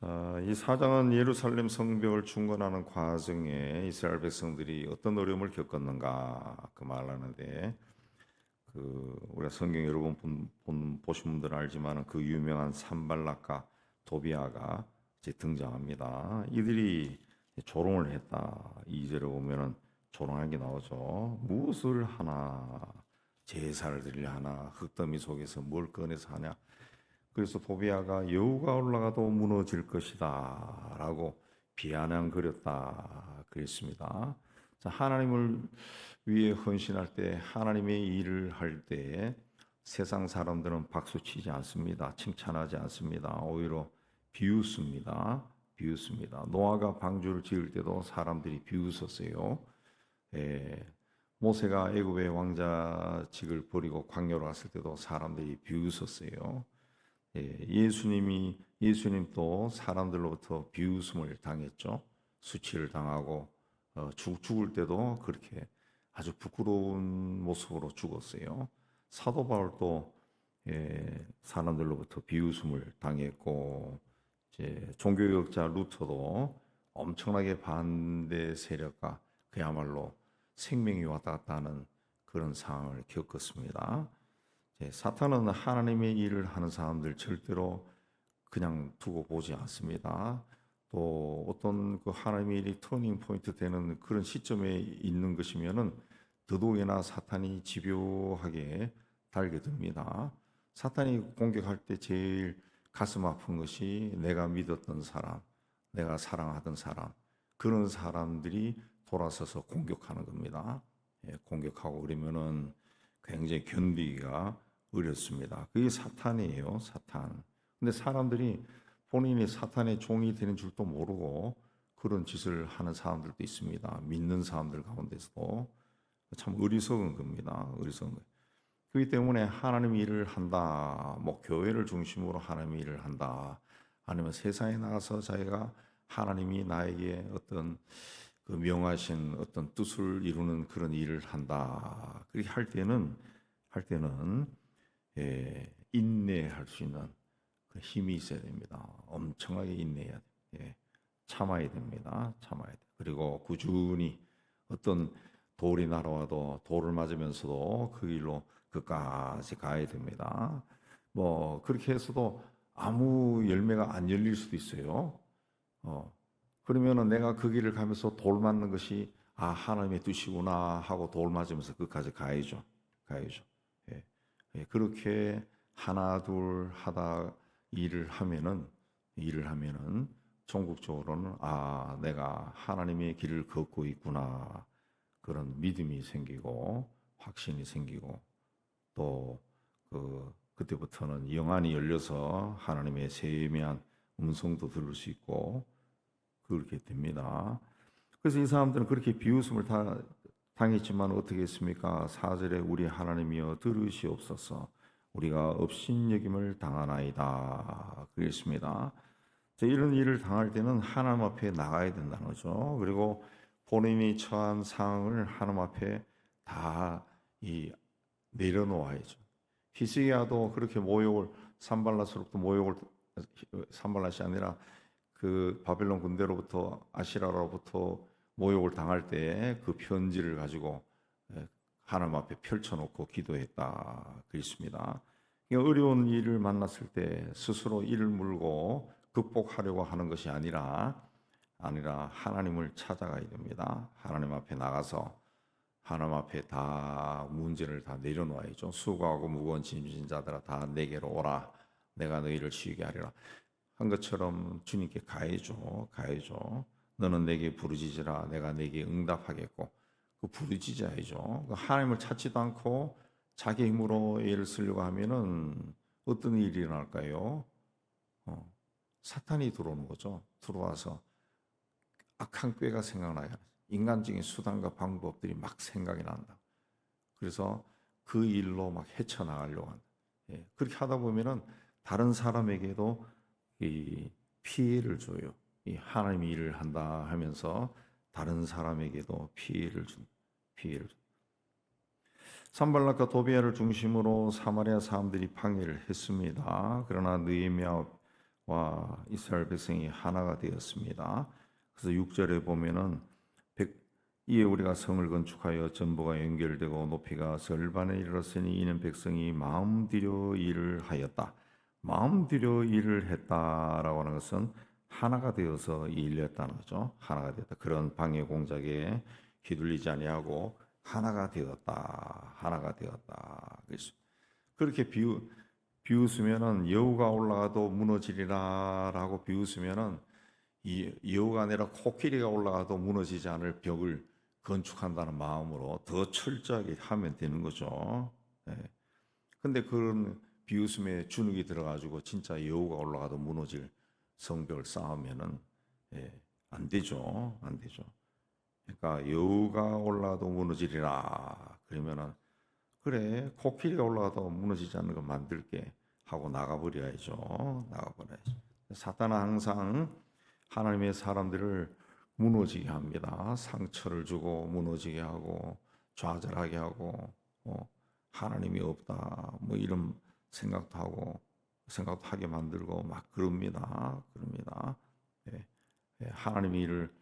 자, 이 사장은 예루살렘 성벽을 중건하는 과정에 이스라엘 백성들이 어떤 어려움을 겪었는가 그 말하는데 우리가 성경 여러 번 보신 분들은 알지만 그 유명한 산발락과 도비아가 이제 등장합니다. 이들이 조롱을 했다. 2절에 보면은 조롱한 게 나오죠. 무엇을 하나 제사를 드리려 하나 흙더미 속에서 뭘 꺼내서 하냐. 그래서 도비아가 여우가 올라가도 무너질 것이다 라고 비아냥거렸다 그랬습니다. 자, 하나님을 위해 헌신할 때, 하나님의 일을 할 때 세상 사람들은 박수치지 않습니다. 칭찬하지 않습니다. 오히려 비웃습니다. 비웃습니다. 노아가 방주를 지을 때도 사람들이 비웃었어요. 모세가 애굽의 왕자직을 버리고 광야로 갔을 때도 사람들이 비웃었어요. 예수님도 사람들로부터 비웃음을 당했죠. 수치를 당하고 죽을 때도 그렇게 아주 부끄러운 모습으로 죽었어요. 사도 바울도 사람들로부터 비웃음을 당했고, 이제 종교개혁자 루터도 엄청나게 반대 세력과 그야말로 생명이 왔다 갔다 하는 그런 상황을 겪었습니다. 사탄은 하나님의 일을 하는 사람들 절대로 그냥 두고 보지 않습니다. 또 어떤 그 하나님의 일이 터닝 포인트 되는 그런 시점에 있는 것이면은 더더욱이나 사탄이 집요하게 달겨듭니다. 사탄이 공격할 때 제일 가슴 아픈 것이 내가 믿었던 사람, 내가 사랑하던 사람, 그런 사람들이 돌아서서 공격하는 겁니다. 공격하고 그러면은 굉장히 견디기가 어렵습니다. 그게 사탄이에요, 사탄. 근데 사람들이 본인이 사탄의 종이 되는 줄도 모르고 그런 짓을 하는 사람들도 있습니다. 믿는 사람들 가운데서도 참 어리석은 겁니다. 어리석은 거예요. 그렇기 때문에 하나님 일을 한다, 뭐 교회를 중심으로 하나님 일을 한다, 아니면 세상에 나가서 자기가 하나님이 나에게 어떤 그 명하신 어떤 뜻을 이루는 그런 일을 한다. 그렇게 할 때는 인내할 수 있는 그 힘이 있어야 됩니다. 엄청나게 인내해야 돼요. 참아야 됩니다. 참아야 돼요. 그리고 꾸준히 어떤 돌이 날아와도 돌을 맞으면서도 그 길로 끝까지 가야 됩니다. 뭐 그렇게 해서도 아무 열매가 안 열릴 수도 있어요. 그러면은 내가 그 길을 가면서 돌 맞는 것이 하나님의 뜻이구나 하고 돌 맞으면서 끝까지 가야죠. 가야죠. 그렇게 하나 둘 하다 일을 하면은 종국적으로는 내가 하나님의 길을 걷고 있구나 그런 믿음이 생기고 확신이 생기고 또 그때부터는 영안이 열려서 하나님의 세미한 음성도 들을 수 있고 그렇게 됩니다. 그래서 이 사람들은 그렇게 비웃음을 당했지만 어떻게 했습니까? 4절에 우리 하나님이여 들으시옵소서 우리가 업신여김을 당하나이다 그랬습니다. 이런 일을 당할 때는 하나님 앞에 나가야 된다는 거죠. 그리고 본인이 처한 상황을 하나님 앞에 다 내려놓아야죠. 히스기야도 그렇게 산발랏으로부터 산발랏이 아니라 그 바벨론 군대로부터 아시라로부터 모욕을 당할 때 그 편지를 가지고 하나님 앞에 펼쳐놓고 기도했다 그랬습니다. 어려운 일을 만났을 때 스스로 이를 물고 극복하려고 하는 것이 아니라 하나님을 찾아가야 됩니다. 하나님 앞에 나가서 하나님 앞에 다 문제를 다 내려놓아야죠. 수고하고 무거운 짐진 자들아 다 내게로 오라. 내가 너희를 치유게 하리라. 한 것처럼 주님께 가야죠. 너는 내게 부르짖으라. 내가 내게 응답하겠고. 그 부르짖어야죠. 하나님을 찾지도 않고 자기 힘으로 애를 쓰려고 하면은 어떤 일이 일어날까요? 사탄이 들어오는 거죠. 들어와서 악한 꾀가 생각나요. 인간적인 수단과 방법들이 막 생각이 난다. 그래서 그 일로 막 헤쳐나가려고 한다. 그렇게 하다 보면은 다른 사람에게도 이 피해를 줘요. 이 하나님이 일을 한다 하면서 다른 사람에게도 피해를 준. 산발락과 도비아를 중심으로 사마리아 사람들이 방해를 했습니다. 그러나 느헤미야와 이스라엘 백성이 하나가 되었습니다. 그래서 6절에 보면은 이에 우리가 성을 건축하여 전부가 연결되고 높이가 절반에 이르렀으니 이는 백성이 마음들여 일을 하였다. 마음들여 일을 했다라고 하는 것은 하나가 되어서 일을 했다는 거죠. 하나가 되었다. 그런 방해 공작에 휘둘리지 아니하고 하나가 되었다. 하나가 되었다. 그렇게 비웃으면은 여우가 올라가도 무너지리라라고 비웃으면은 이 여우가 아니라 코끼리가 올라가도 무너지지 않을 벽을 건축한다는 마음으로 더 철저하게 하면 되는 거죠. 예. 근데 그런 비웃음에 주눅이 들어가지고 진짜 여우가 올라가도 무너질 성벽을 쌓으면은 안 되죠. 안 되죠. 그러니까 여우가 올라가도 무너지리라 그러면은 그래 코끼리가 올라가도 무너지지 않는 거 만들게 하고 나가버려야죠. 나가버려야죠. 사탄은 항상 하나님의 사람들을 무너지게 합니다. 상처를 주고 무너지게 하고 좌절하게 하고 하나님이 없다 뭐 이런 생각도 하게 만들고 막 그럽니다. 예, 하나님의 일을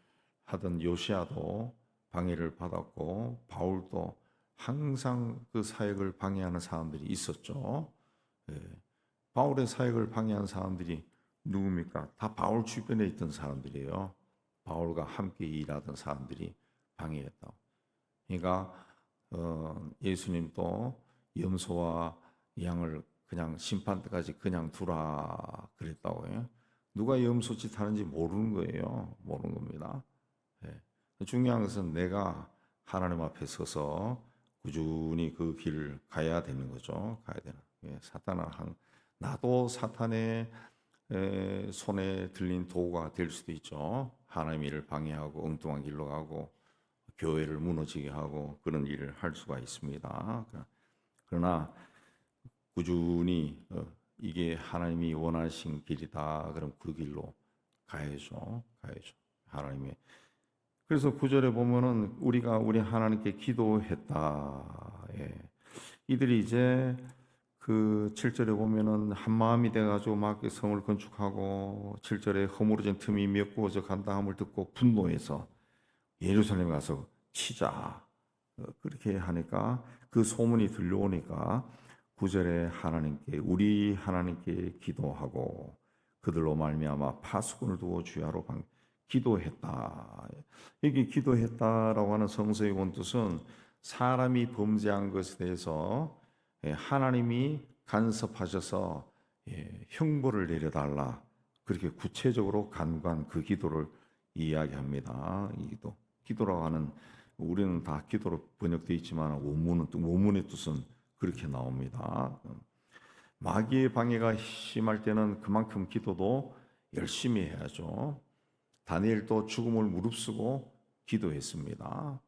하던 요시아도 방해를 받았고 바울도 항상 그 사역을 방해하는 사람들이 있었죠. 예, 바울의 사역을 방해한 사람들이 누굽니까? 다 바울 주변에 있던 사람들이에요. 바울과 함께 일하던 사람들이 방해했다고. 그러니까 예수님도 염소와 양을 그냥 심판 때까지 그냥 두라 그랬다고 해요. 누가 염소짓 하는지 모르는 거예요. 모르는 겁니다. 예. 중요한 것은 내가 하나님 앞에 서서 꾸준히 그 길을 가야 되는 거죠. 가야 되는. 예. 나도 사탄의 손에 들린 도구가 될 수도 있죠. 하나님의 일을 방해하고 엉뚱한 길로 가고 교회를 무너지게 하고 그런 일을 할 수가 있습니다. 그러나 꾸준히 이게 하나님이 원하신 길이다. 그럼 그 길로 가야죠. 하나님의. 그래서 9절에 보면은 우리가 우리 하나님께 기도했다. 예. 이들이 이제 그 7절에 보면은 한 마음이 돼가지고 막 성을 건축하고 7절에 허물어진 틈이 몇 구어져 간다 함을 듣고 분노해서 예루살렘에 가서 치자 그렇게 하니까 그 소문이 들려오니까 9절에 우리 하나님께 기도하고 그들로 말미암아 파수꾼을 두고 주야로 기도했다. 여기 기도했다라고 하는 성서의 원뜻은 사람이 범죄한 것에 대해서 하나님이 간섭하셔서 형벌을 내려달라 그렇게 구체적으로 간구한 그 기도를 이야기합니다. 기도라고 하는 우리는 다 기도로 번역되어 있지만 원문의 뜻은 그렇게 나옵니다. 마귀의 방해가 심할 때는 그만큼 기도도 열심히 해야죠. 다니엘도 죽음을 무릅쓰고 기도했습니다.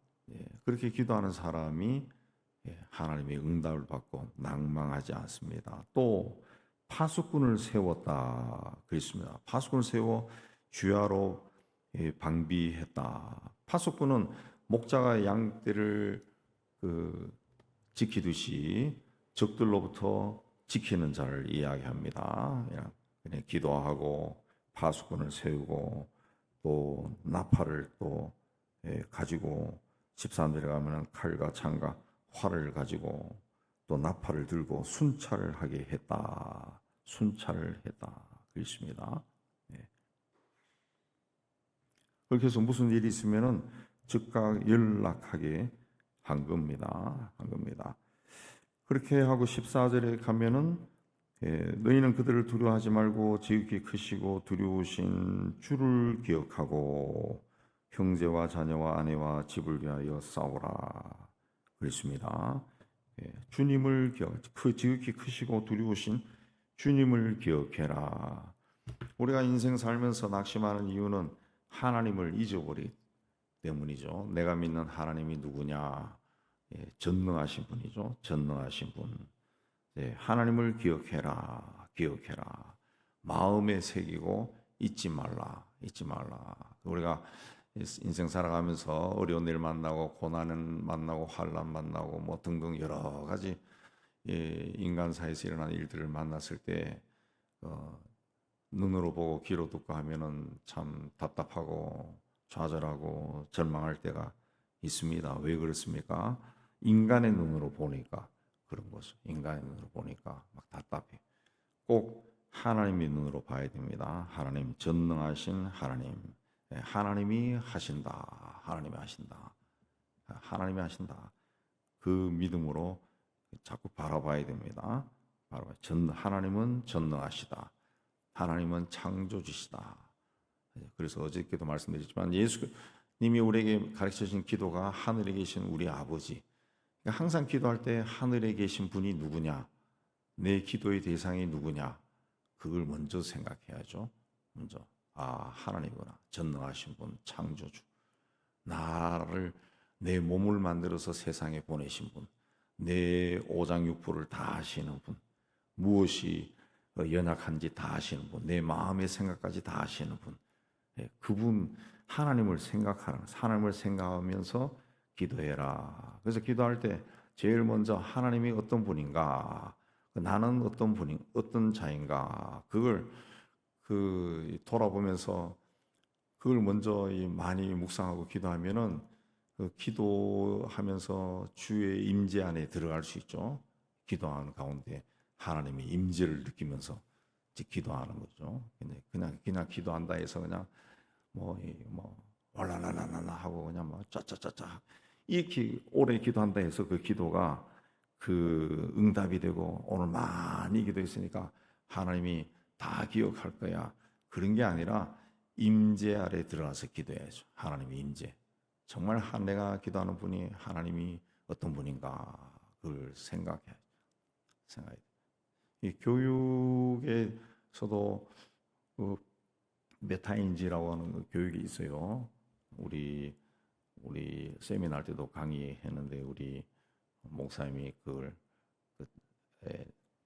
그렇게 기도하는 사람이 하나님의 응답을 받고 낭망하지 않습니다. 또 파수꾼을 세웠다 그랬습니다. 파수꾼을 세워 주야로 방비했다. 파수꾼은 목자가 양떼를 지키듯이 적들로부터 지키는 자를 이야기합니다. 그냥 기도하고 파수꾼을 세우고 또 나팔을 또 가지고 집사람들이 가면 칼과 창과 활을 가지고 또 나팔을 들고 순찰을 하게 했다. 그렇습니다. 그렇게 해서 무슨 일이 있으면은 즉각 연락하게 한 겁니다. 그렇게 하고 14절에 가면은 너희는 그들을 두려워하지 말고 지극히 크시고 두려우신 주를 기억하고 형제와 자녀와 아내와 집을 위하여 싸우라. 그랬습니다. 주님을 지극히 크시고 두려우신 주님을 기억해라. 우리가 인생 살면서 낙심하는 이유는 하나님을 잊어버리기 때문이죠. 내가 믿는 하나님이 누구냐? 전능하신 분이죠. 전능하신 분. 하나님을 기억해라. 마음에 새기고 잊지 말라. 우리가 인생 살아가면서 어려운 일 만나고 고난 만나고 환난 만나고 뭐 등등 여러 가지 인간사에서 일어나는 일들을 만났을 때 눈으로 보고 귀로 듣고 하면은 참 답답하고 좌절하고 절망할 때가 있습니다. 왜 그렇습니까? 인간의 눈으로 보니까 그런 거죠. 인간의 눈으로 보니까 막 답답해. 꼭 하나님의 눈으로 봐야 됩니다. 하나님 전능하신 하나님. 하나님이 하신다. 하나님이 하신다. 하나님이 하신다. 그 믿음으로 자꾸 바라봐야 됩니다. 하나님은 전능하시다. 하나님은 창조주시다. 그래서 어저께도 말씀드렸지만 예수님이 우리에게 가르쳐 주신 기도가 하늘에 계신 우리 아버지. 그러니까 항상 기도할 때 하늘에 계신 분이 누구냐? 내 기도의 대상이 누구냐? 그걸 먼저 생각해야죠. 먼저 하나님이구나. 전능하신 분, 창조주. 나를 내 몸을 만들어서 세상에 보내신 분, 내 오장육부를 다 아시는 분, 무엇이 연약한지 다 아시는 분, 내 마음의 생각까지 다 아시는 분, 그분 하나님을 하나님을 생각하면서 기도해라. 그래서 기도할 때 제일 먼저 하나님이 어떤 분인가, 나는 어떤 자인가, 그걸 돌아보면서 그걸 먼저 많이 묵상하고 기도하면은 기도하면서 주의 임재 안에 들어갈 수 있죠. 기도하는 가운데 하나님의 임재를 느끼면서 이제 기도하는 거죠. 근데 그냥 기도한다 해서 그냥 올라라라라 하고 그냥 짜짜짜짜 이렇게 오래 기도한다 해서 그 기도가 그 응답이 되고 오늘 많이 기도했으니까 하나님이 다 기억할 거야. 그런 게 아니라 임재 아래 들어가서 기도해야죠. 하나님의 임재. 정말 내가 기도하는 분이 하나님이 어떤 분인가 그걸 생각해야 돼. 이 교육에서도 그 메타인지라고 하는 그 교육이 있어요. 우리 세미나 때도 강의했는데 우리 목사님이 그걸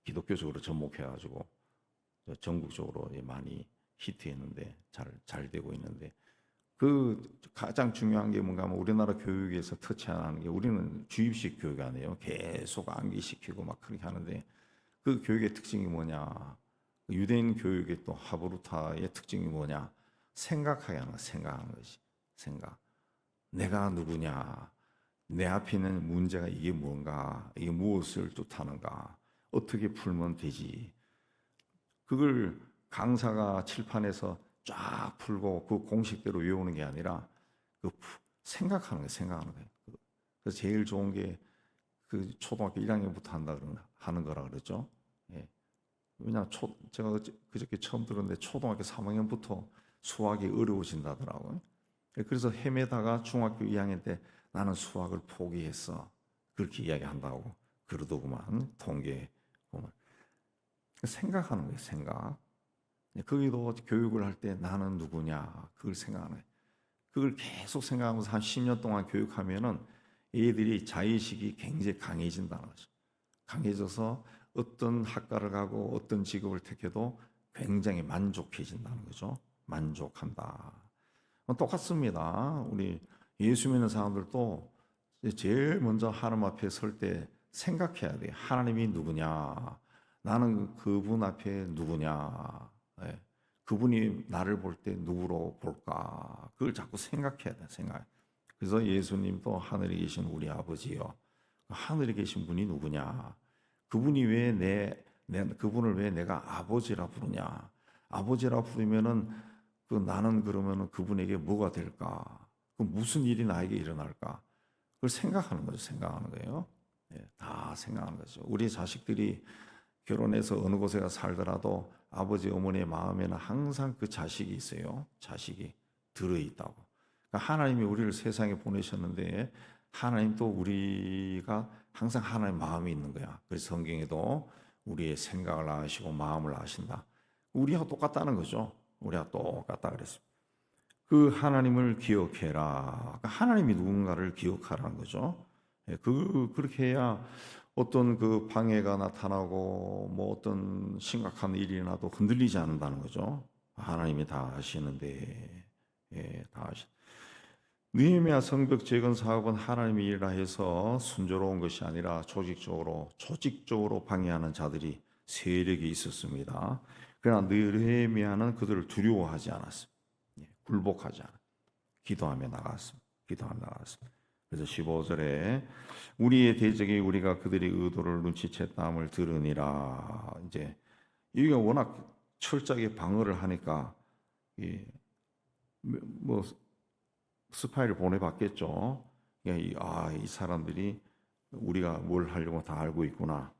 기독교적으로 접목해가지고 전국적으로 많이 히트했는데 잘 되고 있는데 그 가장 중요한 게 뭔가 하면 우리나라 교육에서 터치 안 하는 게 우리는 주입식 교육 안 해요. 계속 암기시키고 막 그렇게 하는데 그 교육의 특징이 뭐냐? 유대인 교육의 또 하브루타의 특징이 뭐냐? 생각하는 것이. 생각. 내가 누구냐? 내 앞에 있는 문제가 이게 뭔가? 이게 무엇을 뜻하는가? 어떻게 풀면 되지? 그걸 강사가 칠판에서 쫙 풀고 그 공식대로 외우는 게 아니라 생각하는 거예요. 그래서 제일 좋은 게 그 초등학교 1학년부터 하는 거라 그랬죠. 예. 왜냐 제가 그저께 처음 들었는데 초등학교 3학년부터 수학이 어려워진다더라고요. 그래서 헤매다가 중학교 2학년 때 나는 수학을 포기했어. 그렇게 이야기한다고 그러더구만. 통계 보면 생각하는 거예요. 생각. 거기도 교육을 할 때 나는 누구냐 그걸 생각하는 거예요. 그걸 계속 생각하면서 한 10년 동안 교육하면은 애들이 자의식이 굉장히 강해진다는 거죠. 강해져서 어떤 학과를 가고 어떤 직업을 택해도 굉장히 만족해진다는 거죠. 만족한다. 똑같습니다. 우리 예수 믿는 사람들도 제일 먼저 하나님 앞에 설 때 생각해야 돼요. 하나님이 누구냐? 나는 그분 앞에 누구냐? 네. 그분이 나를 볼 때 누구로 볼까? 그걸 자꾸 생각해야 돼. 생각. 그래서 예수님도 하늘에 계신 우리 아버지요. 하늘에 계신 분이 누구냐? 그분이 그분을 왜 내가 아버지라 부르냐? 아버지라 부르면은 나는 그러면은 그분에게 뭐가 될까? 그 무슨 일이 나에게 일어날까? 그걸 생각하는 거죠. 생각하는 거예요. 네, 다 생각하는 거죠. 우리 자식들이 결혼해서 어느 곳에 가 살더라도 아버지 어머니의 마음에는 항상 그 자식이 있어요. 자식이 들어있다고. 그러니까 하나님이 우리를 세상에 보내셨는데 하나님 또 우리가 항상 하나님의 마음이 있는 거야. 그래서 성경에도 우리의 생각을 아시고 마음을 아신다. 우리하고 똑같다는 거죠. 우리가 똑같다 그랬습니다. 그 하나님을 기억해라. 그러니까 하나님이 누군가를 기억하라는 거죠. 그렇게 해야 어떤 그 방해가 나타나고 뭐 어떤 심각한 일이 나도 흔들리지 않는다는 거죠. 하나님이 다 아시는데, 다 아시. 느헤미야 성벽 재건 사업은 하나님이 일이라 해서 순조로운 것이 아니라 조직적으로 방해하는 자들이 세력이 있었습니다. 그러나 느헤미야는 그들을 두려워하지 않았습니다. 굴복하지 않았습니다. 기도하며 나갔습니다. 기도하며 나갔습니다. 그래서 15절에 우리의 대적이 우리가 그들의 의도를 눈치챘다함을 들으니라. 이제 이게 워낙 철저하게 방어를 하니까 뭐 스파이를 보내봤겠죠. 이 사람들이 우리가 뭘 하려고 다 알고 있구나.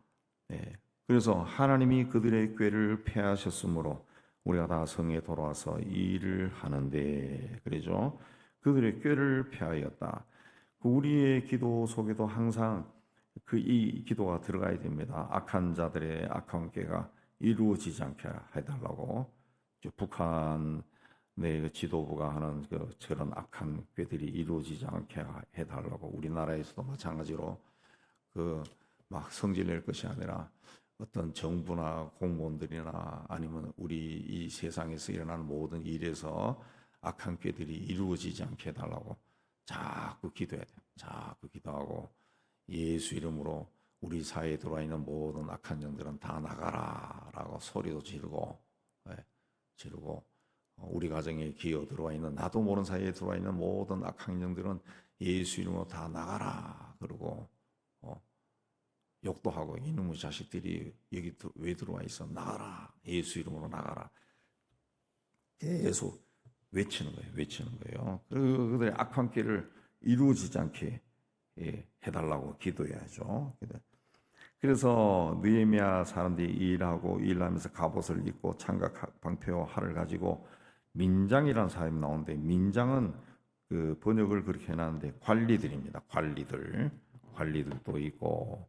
그래서 하나님이 그들의 꾀를 패하셨으므로 우리가 다 성에 돌아와서 일을 하는데, 그러죠. 그들의 꾀를 패하였다. 우리의 기도 속에도 항상 이 기도가 들어가야 됩니다. 악한 자들의 악한 꾀가 이루어지지 않게 해달라고. 북한 내 지도부가 하는 저런 악한 꾀들이 이루어지지 않게 해달라고. 우리나라에서도 마찬가지로 막 성질 낼 것이 아니라 어떤 정부나 공무원들이나 아니면 우리 이 세상에서 일어나는 모든 일에서 악한 꾀들이 이루어지지 않게 해달라고 자꾸 기도해야 돼요. 자꾸 기도하고 예수 이름으로 우리 사회에 들어와 있는 모든 악한 영들은 다 나가라라고 소리도 지르고 우리 가정에 기어 들어와 있는 나도 모르는 사이에 들어와 있는 모든 악한 영들은 예수 이름으로 다 나가라 그러고 욕도 하고 이놈의 자식들이 여기 왜 들어와 있어? 나가라. 예수 이름으로 나가라. 계속 외치는 거예요. 그리고 그들의 악한 꾀를 이루어지지 않게 해달라고 기도해야죠. 그래서 느헤미야 사람들이 일하면서 갑옷을 입고 창각 방패와 활을 가지고 민장이라는 사람이 나오는데, 민장은 그 번역을 그렇게 해놨는데 관리들입니다. 관리들도 있고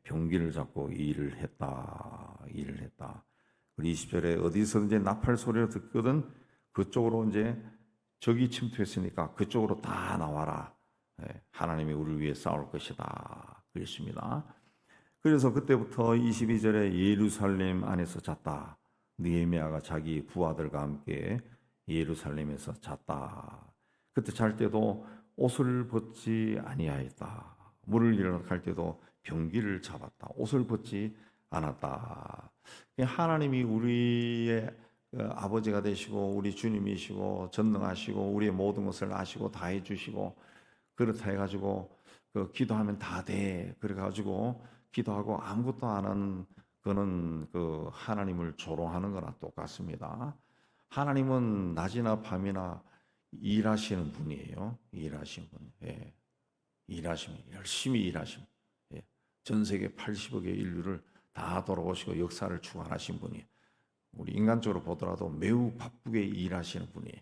병기를 잡고 일을 했다. 그리고 20절에 어디서든지 나팔 소리를 듣거든 그쪽으로 이제 적이 침투했으니까 그쪽으로 다 나와라. 하나님이 우리를 위해 싸울 것이다. 그랬습니다. 그래서 그때부터 22절에 예루살렘 안에서 잤다. 느헤미야가 자기 부하들과 함께 예루살렘에서 잤다. 그때 잘 때도 옷을 벗지 아니하였다. 물을 일어나 갈 때도 병기를 잡았다. 옷을 벗지 않았다. 하나님이 우리의 아버지가 되시고 우리 주님이시고 전능하시고 우리의 모든 것을 아시고 다 해주시고 그렇다 해가지고 기도하면 다 돼. 그래가지고 기도하고 아무것도 안 하는 그는 하나님을 조롱하는 거나 똑같습니다. 하나님은 낮이나 밤이나 일하시는 분이에요. 일하시는 분. 열심히 일하시는. 전 세계 80억의 인류를 다 돌아보시고 역사를 주관하신 분이에요. 우리 인간적으로 보더라도 매우 바쁘게 일하시는 분이에요.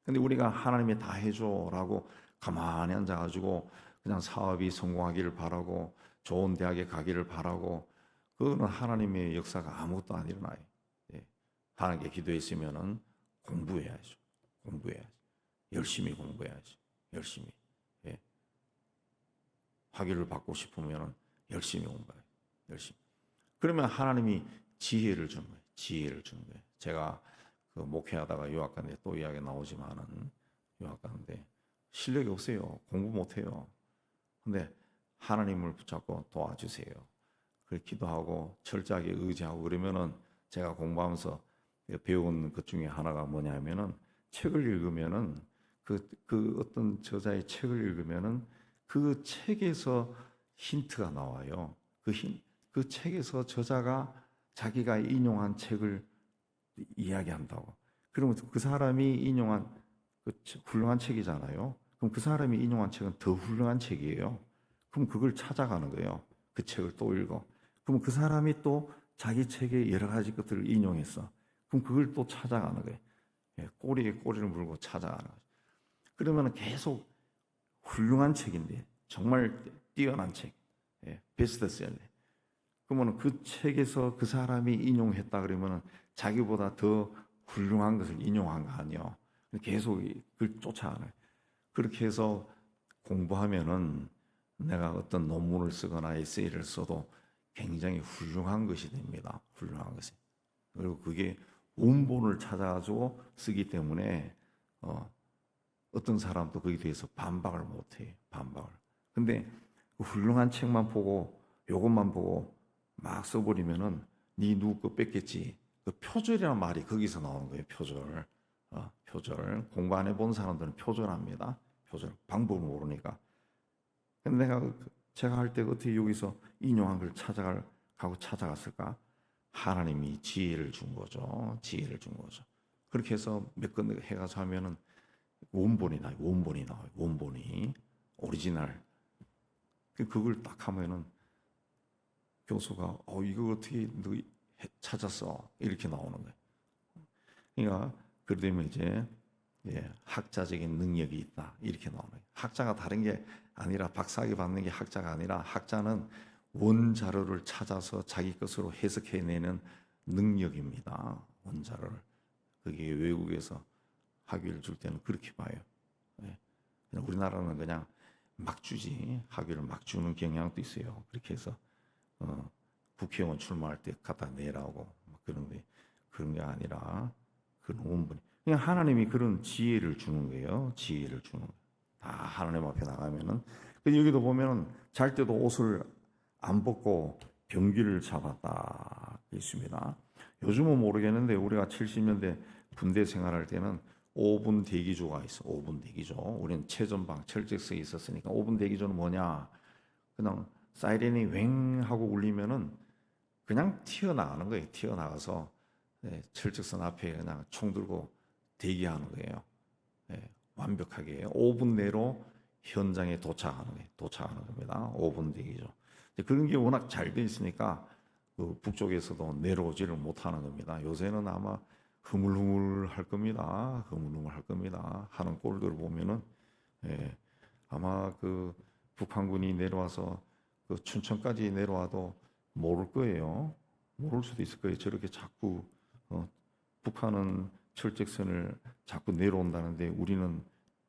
근데 우리가 하나님이 다 해줘라고 가만히 앉아가지고 그냥 사업이 성공하기를 바라고 좋은 대학에 가기를 바라고, 그거는 하나님의 역사가 아무것도 안 일어나요. 하나님께 기도했으면은 공부해야죠. 열심히 공부해야죠. 열심히. 학위를 받고 싶으면은 열심히 공부해요. 열심히. 그러면 하나님이 지혜를 주는 거예요. 제가 목회하다가 유학 가는데 또 이야기 나오지만은 유학 가는데 실력이 없어요. 공부 못해요. 근데 하나님을 붙잡고 도와주세요. 그렇게 기도하고 철저하게 의지하고 그러면은 제가 공부하면서 배운 것 중에 하나가 뭐냐면은 책을 읽으면은 그 어떤 저자의 책을 읽으면은 그 책에서 힌트가 나와요. 그 책에서 저자가 자기가 인용한 책을 이야기한다고. 그러면 그 사람이 인용한 훌륭한 책이잖아요. 그럼 그 사람이 인용한 책은 더 훌륭한 책이에요. 그럼 그걸 찾아가는 거예요. 그 책을 또 읽어. 그럼 그 사람이 또 자기 책에 여러 가지 것들을 인용했어. 그럼 그걸 또 찾아가는 거예요. 꼬리에 꼬리를 물고 찾아가는 거죠. 그러면 계속 훌륭한 책인데 정말 뛰어난 책, 베스트셀러. 그러면 그 책에서 그 사람이 인용했다 그러면 자기보다 더 훌륭한 것을 인용한 거 아니에요. 계속 그걸 쫓아가는. 그렇게 해서 공부하면은 내가 어떤 논문을 쓰거나 에세이를 써도 굉장히 훌륭한 것이 됩니다. 훌륭한 것이. 그리고 그게 원본을 찾아가지고 쓰기 때문에 어떤 사람도 거기에 대해서 반박을 못해요. 반박을. 근데 그 훌륭한 책만 보고 요것만 보고 막 써버리면은 네 누구 거 뺏겠지. 그 표절이라는 말이 거기서 나오는 거예요. 표절. 표절. 공부 안 해본 사람들은 표절합니다. 표절. 방법을 모르니까. 근데 제가 할 때 어떻게 여기서 인용한 걸 찾아갔을까? 하나님이 지혜를 준 거죠. 지혜를 준 거죠. 그렇게 해서 몇 건 해가서 하면은 원본이 나와요. 원본이. 오리지널. 그걸 딱 하면은 교수가 이거 어떻게 너 찾았어? 이렇게 나오는 거예요. 그러니까 그러면 이제 학자적인 능력이 있다 이렇게 나오는 거예요. 학자가 다른 게 아니라 박사학위 받는 게 학자가 아니라 학자는 원자료를 찾아서 자기 것으로 해석해내는 능력입니다. 원자료를. 그게 외국에서 학위를 줄 때는 그렇게 봐요. 우리나라는 그냥 막 주지. 학위를 막 주는 경향도 있어요. 그렇게 해서 국회의원 출마할 때 갖다 내라고 그런데 그런 게 아니라 그런 원본이 그냥 하나님이 그런 지혜를 주는 거예요. 지혜를 주는 거예요. 다 하나님 앞에 나가면은 여기도 보면은 잘 때도 옷을 안 벗고 병기를 잡았다 있습니다. 요즘은 모르겠는데 우리가 70년대 군대 생활할 때는 5분 대기조가 있어. 5분 대기조. 우리는 최전방 철책석에 있었으니까 5분 대기조는 뭐냐? 그냥 사이렌이 왱 하고 울리면은 그냥 튀어나가는 거예요. 튀어나가서 철책선 앞에 그냥 총 들고 대기하는 거예요. 완벽하게 5분 내로 현장에 도착하는 거예요. 도착하는 겁니다. 5분 대기죠. 그런 게 워낙 잘 돼 있으니까 그 북쪽에서도 내려오지를 못하는 겁니다. 요새는 아마 흐물흐물 할 겁니다. 흐물흐물 할 겁니다. 하는 꼴들을 보면은 아마 그 북한군이 내려와서 그 춘천까지 내려와도 모를 거예요. 모를 수도 있을 거예요. 저렇게 자꾸 북한은 철책선을 자꾸 내려온다는데 우리는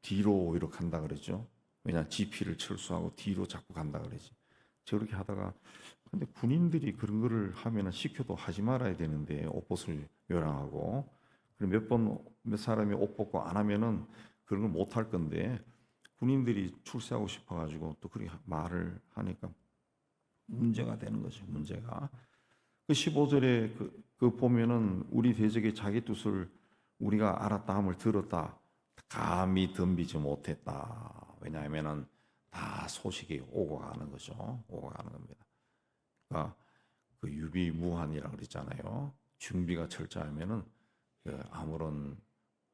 뒤로 이렇게 간다 그러죠. 왜냐 GP를 철수하고 뒤로 자꾸 간다 그러지. 저렇게 하다가 근데 군인들이 그런 거를 하면은 시켜도 하지 말아야 되는데 옷벗을 요랑하고 그리고 몇 사람이 옷 벗고 안 하면은 그런 걸 못 할 건데 군인들이 출세하고 싶어가지고 또 그렇게 말을 하니까 문제가 되는 거죠. 문제가 그 15절에 그 보면은 우리 대적의 자기 뜻을 우리가 알았다 함을 들었다 감히 덤비지 못했다. 왜냐하면은 다 소식이 오고 가는 거죠. 오고 가는 겁니다. 그러니까 그 유비무환이라고 그랬잖아요. 준비가 철저하면은 아무런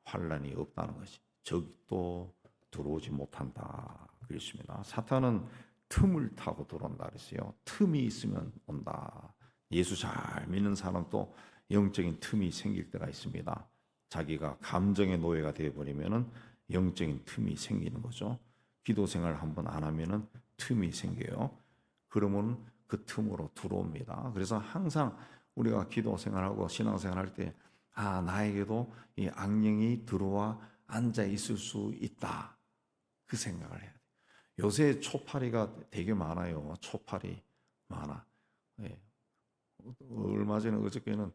환란이 없다는 것이 적도 들어오지 못한다 그랬습니다. 사탄은 틈을 타고 들어온다 그랬어요. 틈이 있으면 온다. 예수 잘 믿는 사람도 영적인 틈이 생길 때가 있습니다. 자기가 감정의 노예가 되어버리면은 영적인 틈이 생기는 거죠. 기도 생활 한번 안 하면은 틈이 생겨요. 그러면 그 틈으로 들어옵니다. 그래서 항상 우리가 기도 생활하고 신앙 생활할 때 나에게도 이 악령이 들어와 앉아 있을 수 있다. 그 생각을 해야 돼요. 요새 초파리가 되게 많아요. 초파리 많아. 얼마 전에 어저께는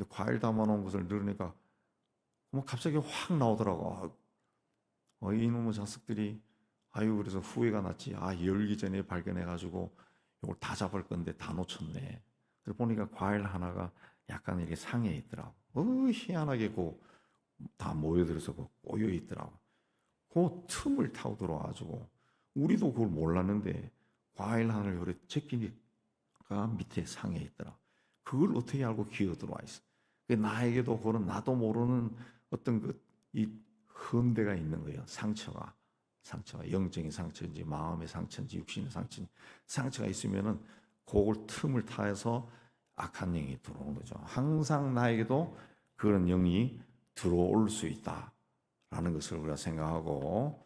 과일 담아놓은 것을 넣으니까 갑자기 확 나오더라고. 이놈의 자식들이 그래서 후회가 났지. 열기 전에 발견해가지고 이걸 다 잡을 건데 다 놓쳤네. 그래 보니까 과일 하나가 약간 이렇게 상해 있더라고. 희한하게 다 모여들어서 꼬여 있더라고. 그 틈을 타고 들어와가지고 우리도 그걸 몰랐는데 과일 하나를 요래 제끼니까 밑에 상해 있더라. 그걸 어떻게 알고 기어 들어와 있어. 나에게도 그런 나도 모르는 어떤 이 헌대가 있는 거예요. 상처가 영적인 상처인지 마음의 상처인지 육신의 상처가 있으면은 그걸 틈을 타서 악한 영이 들어오는 거죠. 항상 나에게도 그런 영이 들어올 수 있다라는 것을 우리가 생각하고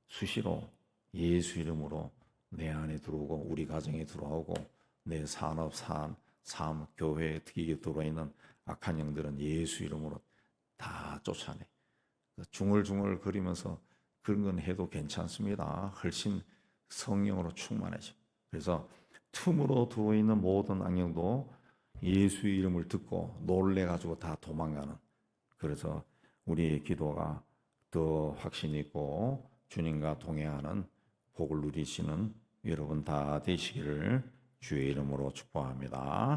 수시로 예수 이름으로 내 안에 들어오고 우리 가정에 들어오고 내 산업, 삶, 교회, 특히 들어있는 악한 영들은 예수 이름으로 다 쫓아내. 중얼중얼 거리면서 그런 건 해도 괜찮습니다. 훨씬 성령으로 충만해져. 그래서 틈으로 들어있는 모든 악령도 예수의 이름을 듣고 놀래가지고 다 도망가는. 그래서 우리의 기도가 더 확신 있고 주님과 동행하는 복을 누리시는 여러분 다 되시기를 주의 이름으로 축복합니다.